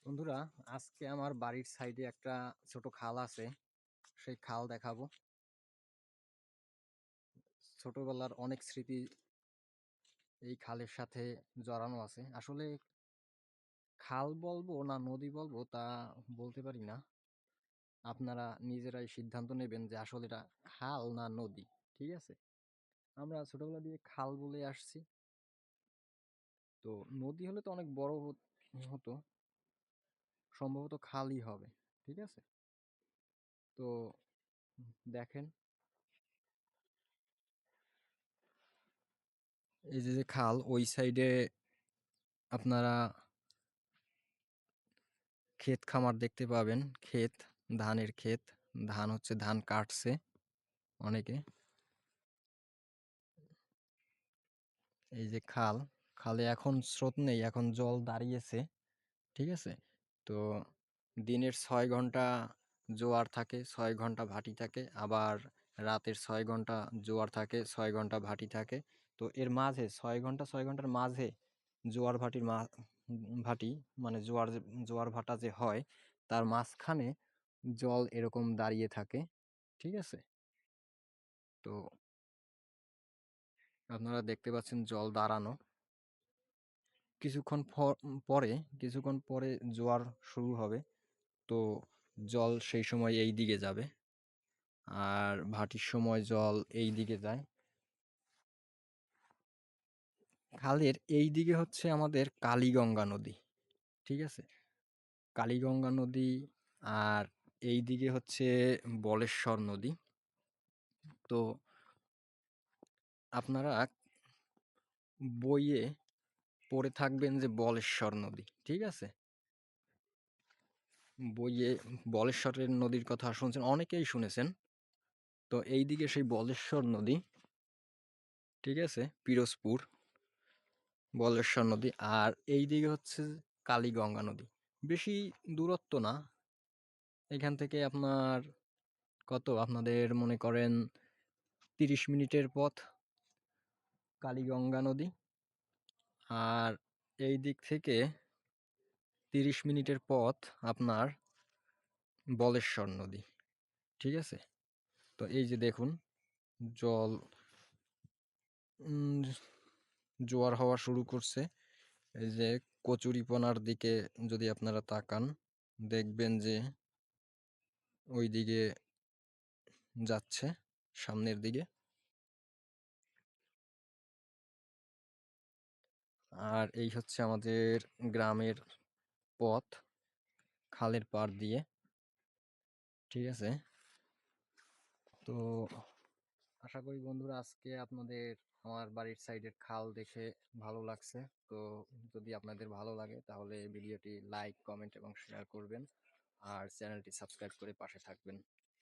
বন্ধুরা, আজকে আমার বাড়ির সাইডে একটা ছোট খাল আছে। সেই খাল দেখাবো। ছোটবেলার অনেক স্মৃতি এই খালের সাথে জড়ানো আছে। আসলে খাল বলবো না নদী বলবো তা বলতে পারি না। আপনারা নিজেরাই সিদ্ধান্ত নেবেন যে আসলে এটা খাল না নদী। ঠিক আছে? আমরা ছোটবেলা দিয়ে খাল বলে আসছি। তো নদী হলে তো অনেক বড় হতো। সম্ভবত খালই হবে। ঠিক আছে? তো দেখেন, এই যে খাল ওই সাইডে আপনারা ক্ষেত খামার দেখতে পাবেন। ক্ষেত, ধানের ক্ষেত। ধান হচ্ছে, ধান কাটছে অনেকে। এই যে খাল, খালে এখন স্রোত নেই, এখন জল দাঁড়িয়েছে। ঠিক আছে? তো দিনের ৬ ঘন্টা জোয়ার থাকে, ৬ ঘন্টা ভাটি থাকে, আবার রাতের ৬ ঘন্টা জোয়ার থাকে, ৬ ঘন্টা ভাটি থাকে। তো এর মাঝে ৬ ঘন্টা ৬ ঘন্টার মাঝে জোয়ার ভাটির ভাটি মানে জোয়ার ভাটা যে হয় তার মাঝখানে জল এরকম দাঁড়িয়ে থাকে। ঠিক আছে? তো আপনারা দেখতে পাচ্ছেন জল দাঁড়ানো। কিছুক্ষণ পরে কিছুক্ষণ পরে জোয়ার শুরু হবে। তো জল সেই সময় এই দিকে যাবে, আর ভাটির সময় জল এই দিকে যায়। খালের এই দিকে হচ্ছে আমাদের কালীগঙ্গা নদী। ঠিক আছে? কালীগঙ্গা নদী। আর এই দিকে হচ্ছে বলেশ্বর নদী। তো আপনারা বইয়ে পড়ে থাকবেন যে বলেশ্বর নদী। ঠিক আছে? বইয়ে বলেশ্বরের নদীর কথা শুনছেন, অনেকেই শুনেছেন। তো এইদিকে সেই বলেশ্বর নদী। ঠিক আছে? পিরোজপুর বলেশ্বর নদী। আর এইদিকে হচ্ছে কালীগঙ্গা নদী। বেশি দূরত্ব না, এখান থেকে আপনার আপনাদের মনে করেন ৩০ মিনিটের পথ কালীগঙ্গা নদী। আর এই দিক থেকে ৩০ মিনিটের পথ আপনার বলেশ্বর নদী। ঠিক আছে? তো এই যে দেখুন, জল উম, জোয়ার হওয়া শুরু করছে। এই যে কচুরিপানার দিকে যদি আপনারা তাকান, দেখবেন যে ওই দিকে যাচ্ছে, সামনের দিকে। আর এই হচ্ছে আমাদের গ্রামের পথ, খালের পাড় দিয়ে। ঠিক আছে? তো আশা করি বন্ধুরা আজকে আপনাদের আমার বাড়ির সাইডের খাল দেখে ভালো লাগছে। তো যদি আপনাদের ভালো লাগে তাহলে ভিডিওটি লাইক, কমেন্ট এবং শেয়ার করবেন, আর চ্যানেলটি সাবস্ক্রাইব করে পাশে থাকবেন।